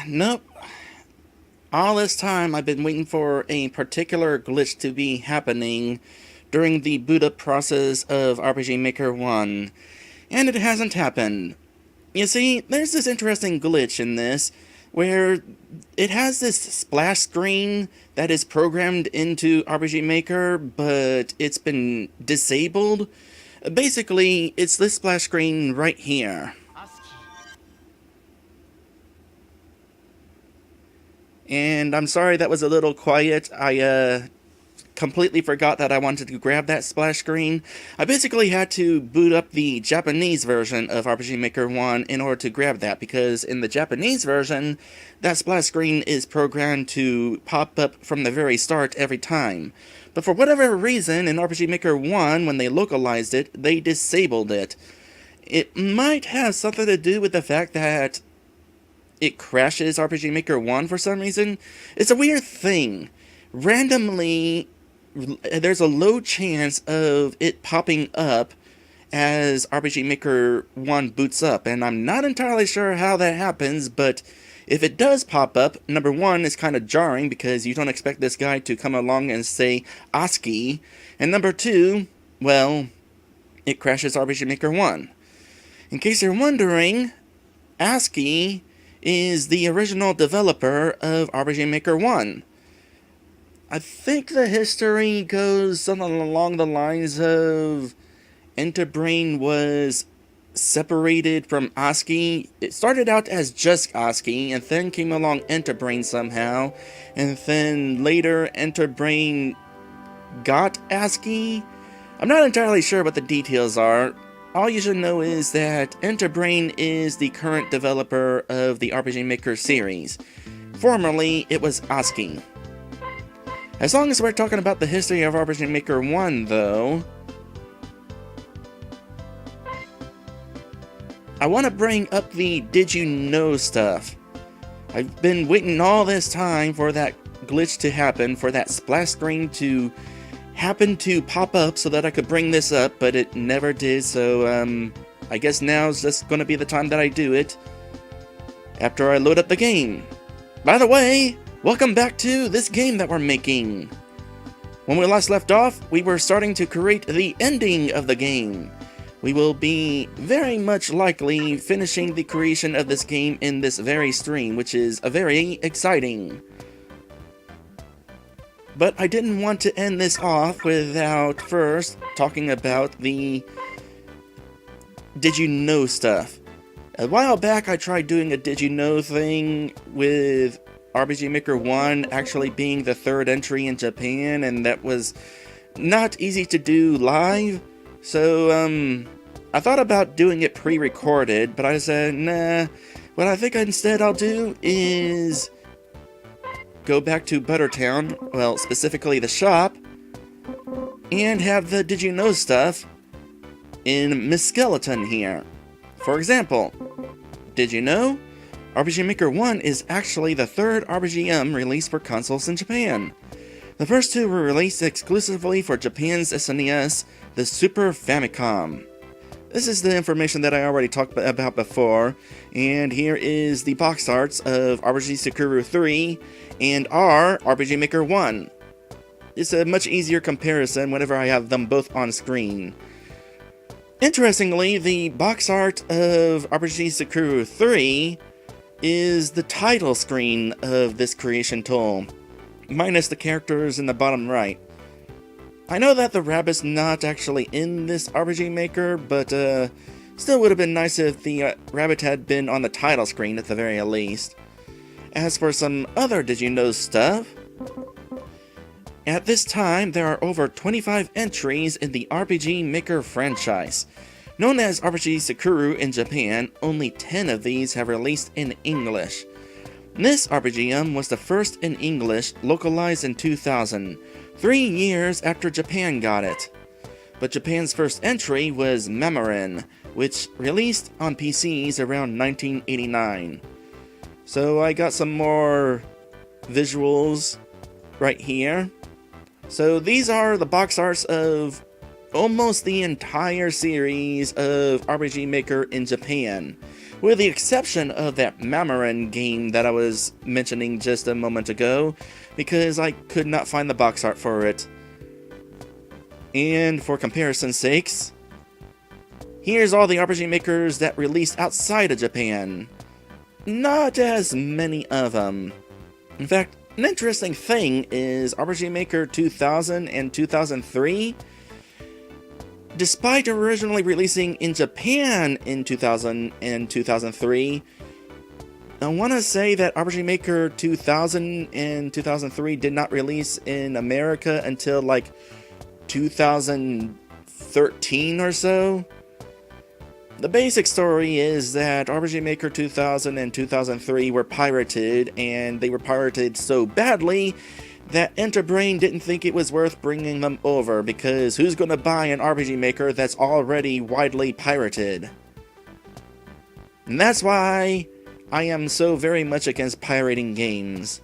Nope. All this time I've been waiting for a particular glitch to be happening during the boot up process of RPG Maker 1, and it hasn't happened. You see, there's this interesting glitch in this, where it has this splash screen that is programmed into RPG Maker, but it's been disabled. Basically, it's this splash screen right here. And I'm sorry that was a little quiet. I completely forgot that I wanted to grab that splash screen. I basically had to boot up the Japanese version of RPG Maker 1 in order to grab that, because in the Japanese version, that splash screen is programmed to pop up from the very start every time. But for whatever reason, in RPG Maker 1, when they localized it, they disabled it. It might have something to do with the fact that it crashes RPG Maker 1 for some reason. It's a weird thing. Randomly, there's a low chance of it popping up as RPG Maker 1 boots up, and I'm not entirely sure how that happens, but if it does pop up, number one, it's kind of jarring because you don't expect this guy to come along and say ASCII, and number two, well, it crashes RPG Maker 1. In case you're wondering, ASCII is the original developer of RPG Maker 1. I think the history goes something along the lines of Enterbrain was separated from ASCII. It started out as just ASCII, and then came along Enterbrain somehow, and then later Enterbrain got ASCII. I'm not entirely sure what the details are. All you should know is that Enterbrain is the current developer of the RPG Maker series. Formerly, it was ASCII. As long as we're talking about the history of RPG Maker 1, though, I want to bring up the did you know stuff. I've been waiting all this time for that glitch to happen, for that splash screen to happen to pop up so that I could bring this up, but it never did, so I guess now's just going to be the time that I do it, after I load up the game. By the way, welcome back to this game that we're making. When we last left off, we were starting to create the ending of the game. We will be very much likely finishing the creation of this game in this very stream, which is very exciting. But I didn't want to end this off without first talking about the did you know stuff. A while back I tried doing a did you know thing with RPG Maker 1 actually being the third entry in Japan, and that was not easy to do live, so I thought about doing it pre-recorded, but I said, nah, what I think instead I'll do is go back to Buttertown, well, specifically the shop, and have the did you know stuff in Miss Skeleton here. For example, did you know? RPG Maker 1 is actually the third RPGM released for consoles in Japan. The first two were released exclusively for Japan's SNES, the Super Famicom. This is the information that I already talked about before, and here is the box arts of RPG Sakura 3 and our RPG Maker 1. It's a much easier comparison whenever I have them both on screen. Interestingly, the box art of RPG Sakura 3 is the title screen of this creation tool, minus the characters in the bottom right. I know that the rabbit's not actually in this RPG Maker, but still would have been nice if the rabbit had been on the title screen at the very least. As for some other did you know stuff, at this time there are over 25 entries in the RPG Maker franchise. Known as RPG Sakura in Japan, only 10 of these have released in English. This RPGM was the first in English, localized in 2000, 3 years after Japan got it. But Japan's first entry was Mamorin, which released on PCs around 1989. So I got some more visuals right here. So these are the box arts of almost the entire series of RPG Maker in Japan, with the exception of that Mamorin game that I was mentioning just a moment ago, because I could not find the box art for it. And for comparison's sakes, here's all the RPG Makers that released outside of Japan. Not as many of them. In fact, an interesting thing is RPG Maker 2000 and 2003, despite originally releasing in Japan in 2000 and 2003, I want to say that RPG Maker 2000 and 2003 did not release in America until like 2013 or so. The basic story is that RPG Maker 2000 and 2003 were pirated, and they were pirated so badly that Enterbrain didn't think it was worth bringing them over, because who's going to buy an RPG Maker that's already widely pirated? And that's why I am so very much against pirating games.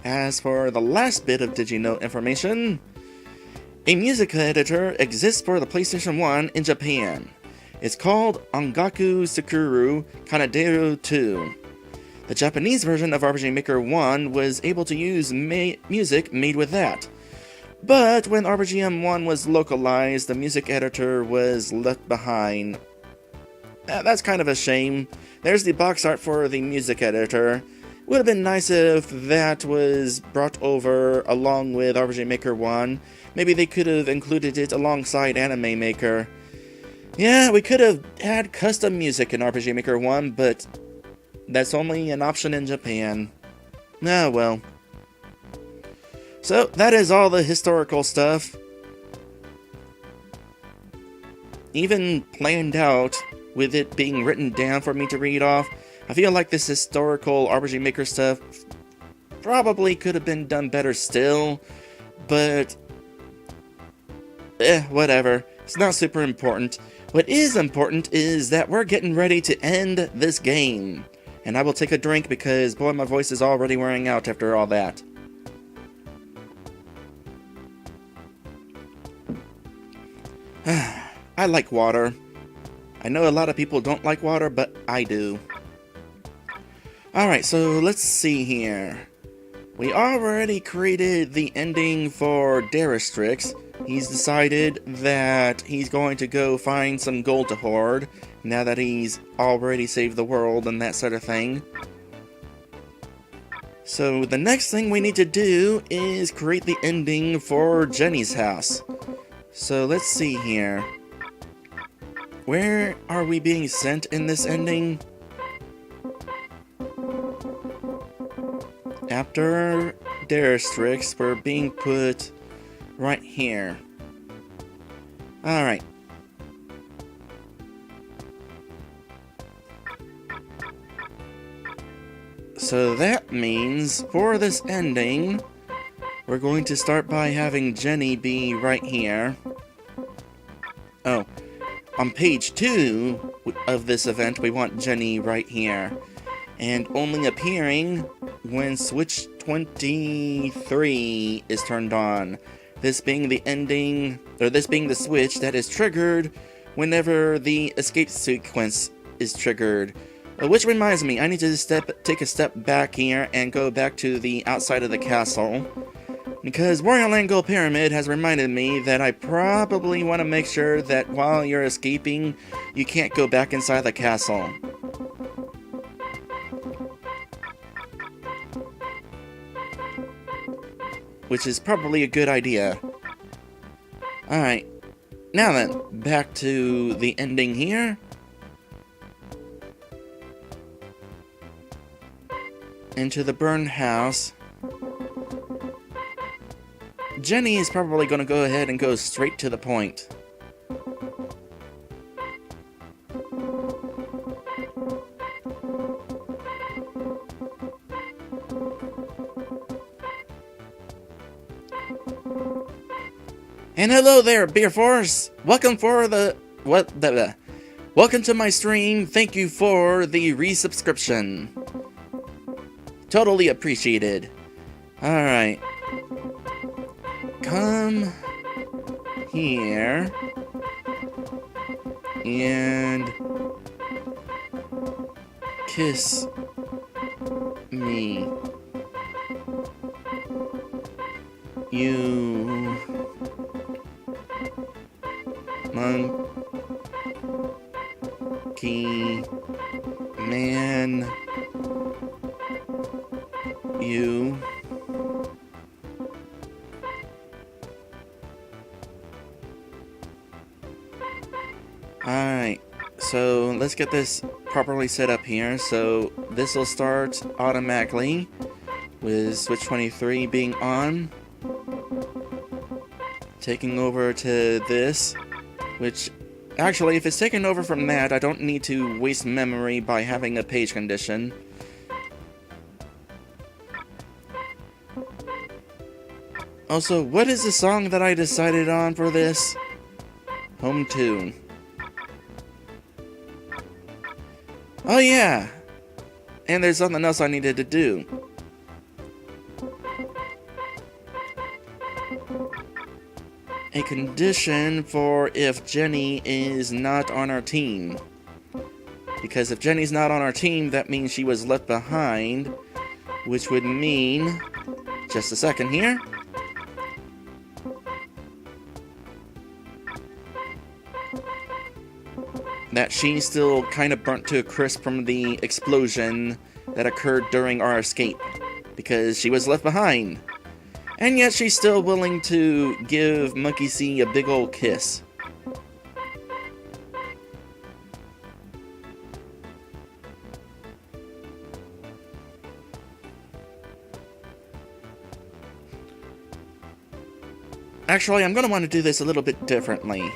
As for the last bit of DigiNote information, a music editor exists for the PlayStation 1 in Japan. It's called Ongaku Sakuru Kanaderu 2. The Japanese version of RPG Maker 1 was able to use music made with that. But when RPGM1 was localized, the music editor was left behind. That's kind of a shame. There's the box art for the music editor. Would have been nice if that was brought over along with RPG Maker 1. Maybe they could have included it alongside Anime Maker. Yeah, we could have had custom music in RPG Maker 1, but that's only an option in Japan. Ah, well. So, that is all the historical stuff. Even planned out, with it being written down for me to read off, I feel like this historical RPG Maker stuff probably could have been done better still, but whatever. It's not super important. What is important is that we're getting ready to end this game. And I will take a drink because, boy, my voice is already wearing out after all that. I like water. I know a lot of people don't like water, but I do. Alright, so let's see here. We already created the ending for Daristrix. He's decided that he's going to go find some gold to hoard, now that he's already saved the world and that sort of thing. So the next thing we need to do is create the ending for Jenny's house. So let's see here. Where are we being sent in this ending? After Daristrix, we're being put right here. Alright. So that means, for this ending, we're going to start by having Jenny be right here. Oh, on page 2 of this event, we want Jenny right here. And only appearing when switch 23 is turned on. This being the ending, or this being the switch that is triggered whenever the escape sequence is triggered. Which reminds me, I need to take a step back here and go back to the outside of the castle. Because Royal Angle Pyramid has reminded me that I probably want to make sure that while you're escaping, you can't go back inside the castle. Which is probably a good idea. Alright, now then, back to the ending here. Into the burned house. Jenny is probably going to go ahead and go straight to the point. And hello there, Beer Force! Welcome to my stream. Thank you for the resubscription. Totally appreciated. Alright. come here and kiss me. You monkey man. You. Alright, so let's get this properly set up here. So this will start automatically with switch 23 being on. Taking over to this, which actually if it's taken over from that, I don't need to waste memory by having a page condition. Also, what is the song that I decided on for this? Home tune. Oh yeah! And there's something else I needed to do. A condition for if Jenny is not on our team. Because if Jenny's not on our team, that means she was left behind. Which would mean... Just a second here. That she's still kind of burnt to a crisp from the explosion that occurred during our escape, because she was left behind. And yet she's still willing to give Monkey See a big old kiss. Actually, I'm going to want to do this a little bit differently.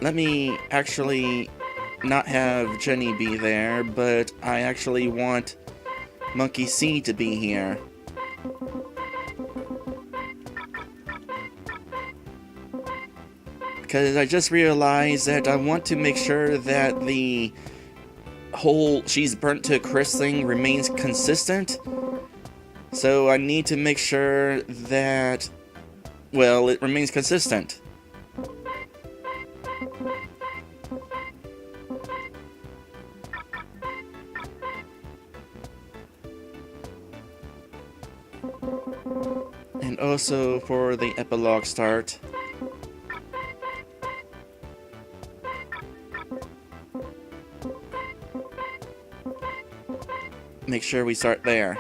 Let me actually not have Jenny be there, but I actually want Monkey See to be here. Because I just realized that I want to make sure that the whole she's burnt to a crisp thing remains consistent. So I need to make sure that, well, it remains consistent. And also for the epilogue start. Make sure we start there.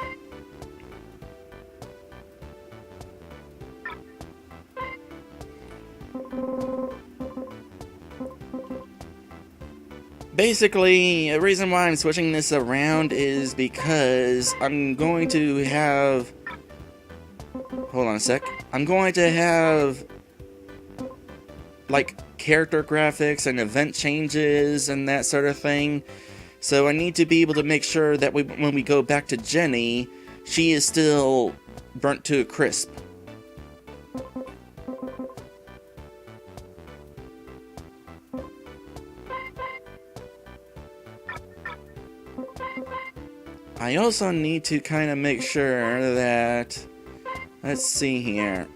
Basically, the reason why I'm switching this around is because I'm going to have... Hold on a sec. I'm going to have, like, character graphics and event changes and that sort of thing. So I need to be able to make sure that when we go back to Jenny, she is still burnt to a crisp. I also need to kind of make sure that... Let's see here.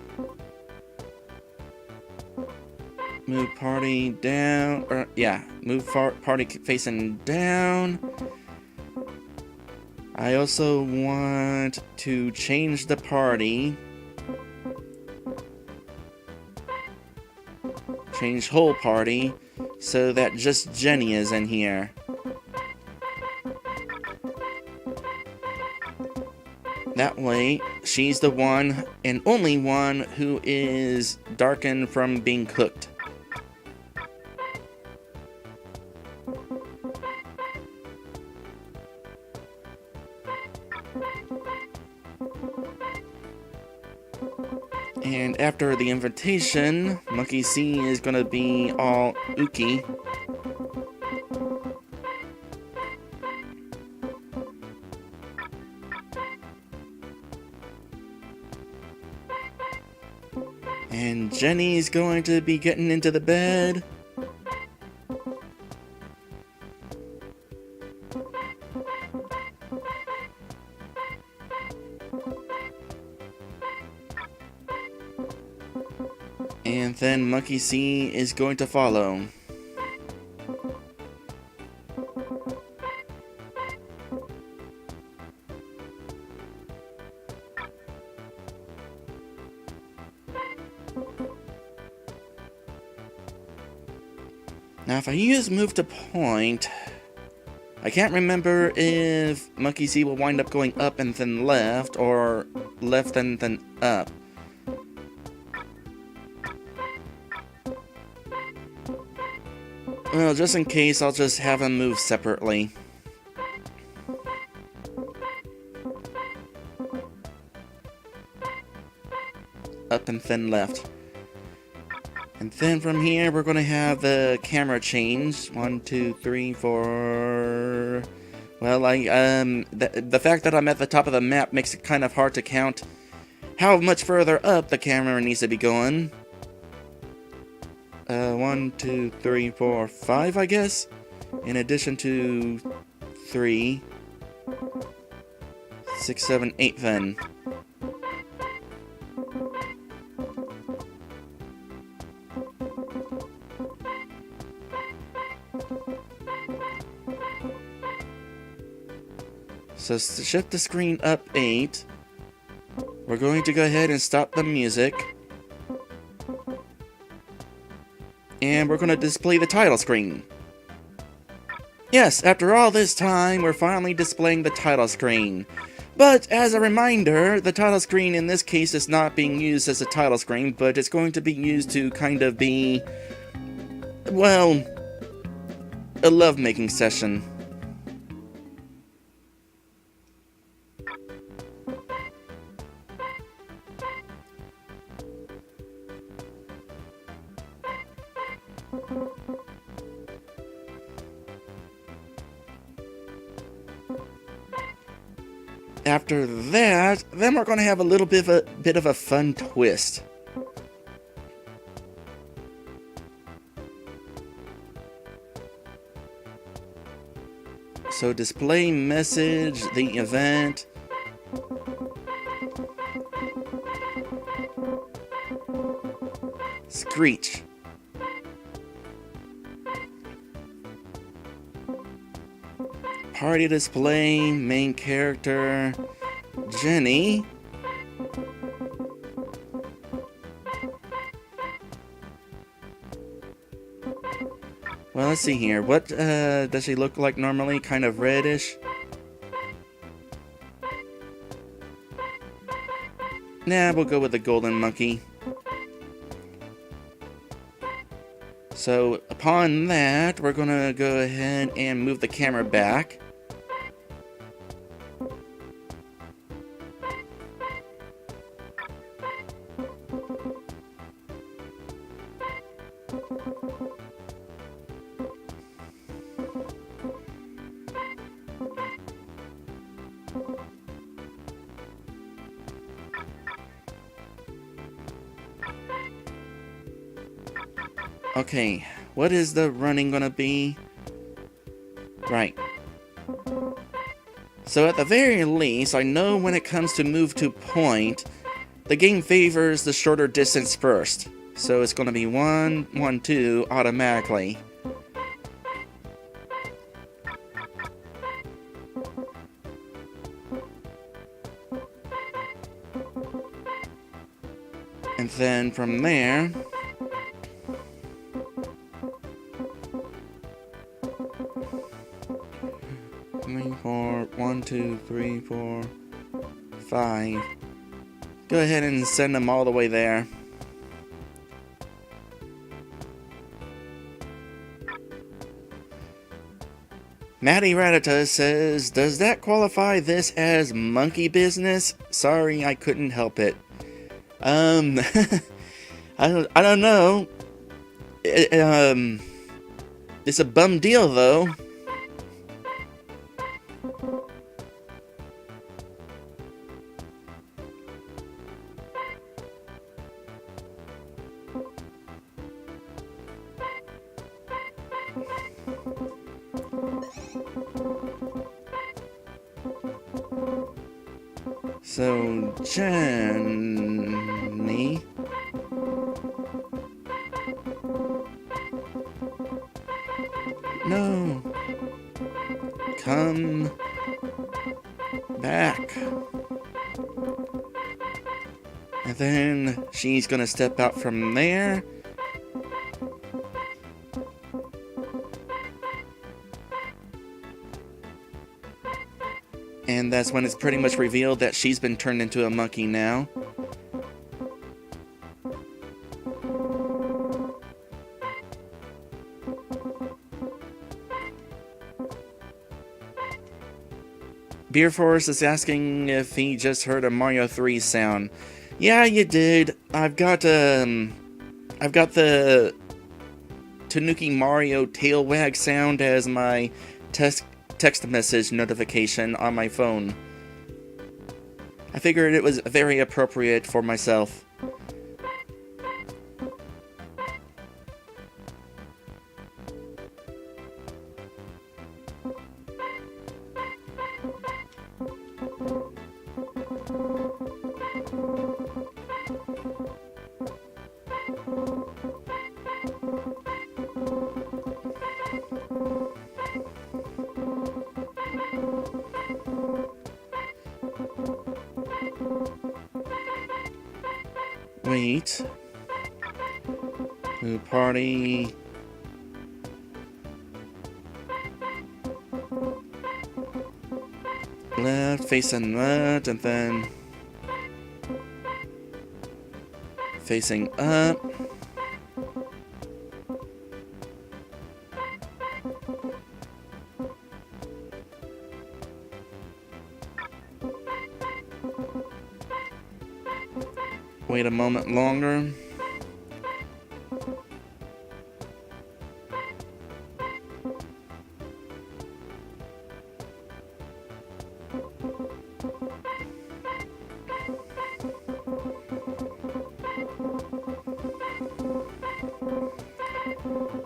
Move party down, or yeah, move party facing down. I also want to change the party. Change whole party so that just Jenny is in here. That way, she's the one and only one who is darkened from being cooked. And after the invitation, Monkey See is gonna be all ooky. And Jenny's going to be getting into the bed. And then Monkey C is going to follow. Now if I use move to point, I can't remember if Monkey C will wind up going up and then left, or left and then up. Well, just in case, I'll just have him move separately. Up and then left. And then from here, we're going to have the camera change. 1, 2, 3, 4... Well, the fact that I'm at the top of the map makes it kind of hard to count how much further up the camera needs to be going. 1, 2, 3, 4, 5, I guess? In addition to 3, 6, 7, 8 then. So shift the screen up 8. We're going to go ahead and stop the music. And we're going to display the title screen. Yes, after all this time, we're finally displaying the title screen. But as a reminder, the title screen in this case is not being used as a title screen, but it's going to be used to kind of be, well, a lovemaking session. After that, then we're going to have a little bit of a fun twist. So display message, the event. Screech. Party display, main character, Jenny. Well, let's see here. What does she look like normally? Kind of reddish. Nah, we'll go with the golden monkey. So, upon that, we're gonna go ahead and move the camera back. Okay, what is the running gonna be? Right. So at the very least, I know when it comes to move to point, the game favors the shorter distance first. So it's gonna be 1, 1, 2 automatically. And then from there, 1, 2, 3, 4, 5. Go ahead and send them all the way there. Maddie Radita says, does that qualify this as monkey business? Sorry, I couldn't help it. I don't know. It's a bum deal though. So, Jenny, No. Come back. And then she's gonna step out from there. And that's when it's pretty much revealed that she's been turned into a monkey now. Beer Force is asking if he just heard a Mario 3 sound. Yeah, you did. I've got the Tanuki Mario tail wag sound as my text message notification on my phone. I figured it was very appropriate for myself. Wait. New party. Left, facing left, and then facing up. Wait a moment longer.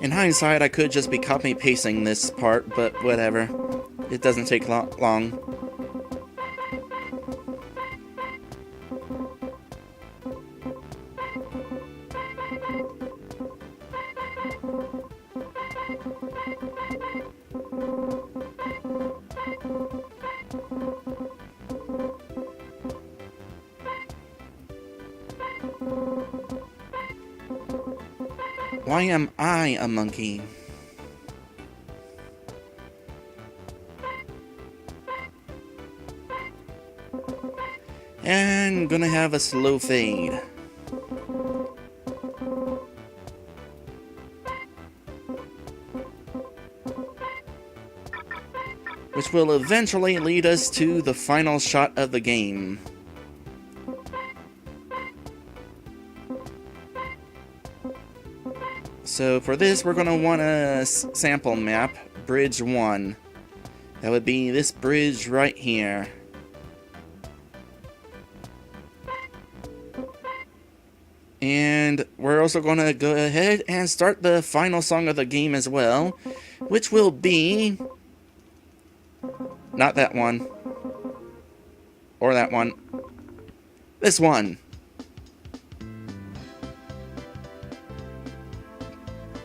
In hindsight, I could just be copy-pasting this part, but whatever. It doesn't take long. Why am I a monkey? And gonna have a slow fade. Which will eventually lead us to the final shot of the game. So for this, we're going to want a sample map, Bridge 1. That would be this bridge right here. And we're also going to go ahead and start the final song of the game as well, which will be... not that one. Or that one. This one.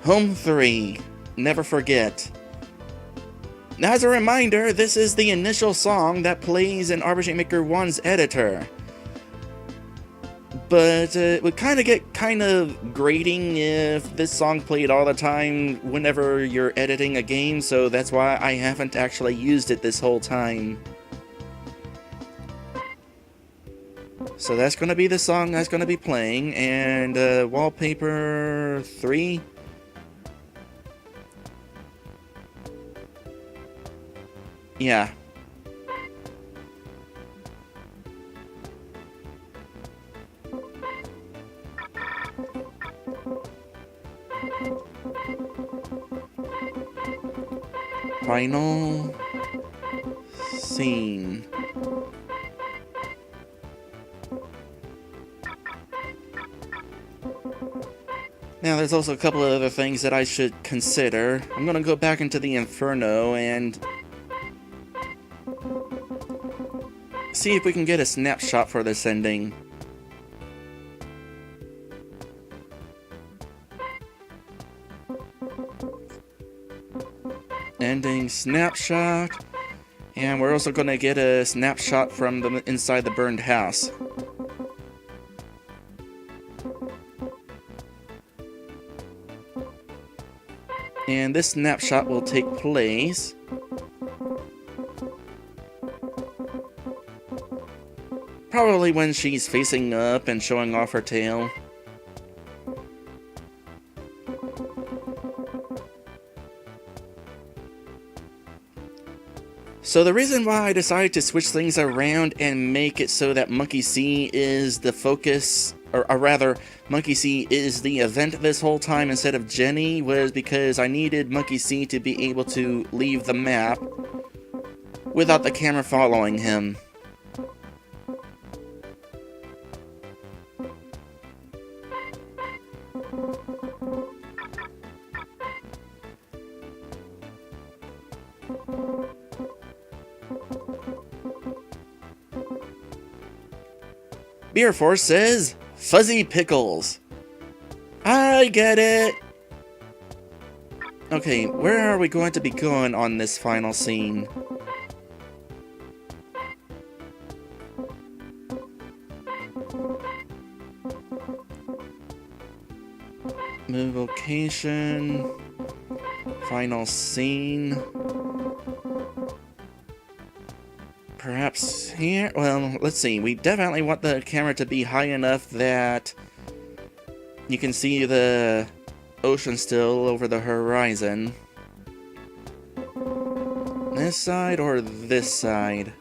Home 3, Never Forget. Now, as a reminder, this is the initial song that plays in RPG Maker 1's editor. But it would kind of get kind of grating if this song played all the time whenever you're editing a game, so that's why I haven't actually used it this whole time. So that's going to be the song that's going to be playing, and wallpaper 3. Yeah. Final scene. Now, there's also a couple of other things that I should consider. I'm gonna go back into the Inferno and see if we can get a snapshot for this ending. Ending snapshot. And we're also going to get a snapshot from the inside the burned house. And this snapshot will take place probably when she's facing up and showing off her tail. So the reason why I decided to switch things around and make it so that Monkey See is the focus, or rather, Monkey See is the event this whole time instead of Jenny, was because I needed Monkey See to be able to leave the map without the camera following him. Beer Force says, Fuzzy Pickles. I get it! Okay, where are we going to be going on this final scene? Move location. Final scene. Perhaps here? Well, let's see. We definitely want the camera to be high enough that you can see the ocean still over the horizon. This side or this side?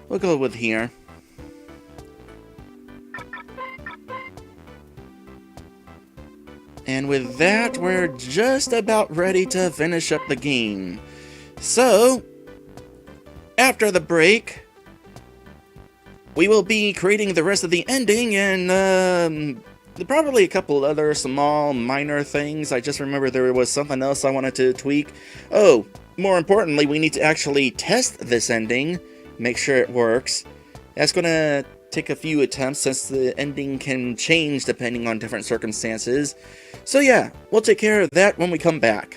We'll go with here. And with that, we're just about ready to finish up the game. So, after the break, we will be creating the rest of the ending and probably a couple other small minor things. I just remember there was something else I wanted to tweak. Oh, more importantly, we need to actually test this ending. Make sure it works. That's gonna take a few attempts since the ending can change depending on different circumstances. So yeah, we'll take care of that when we come back.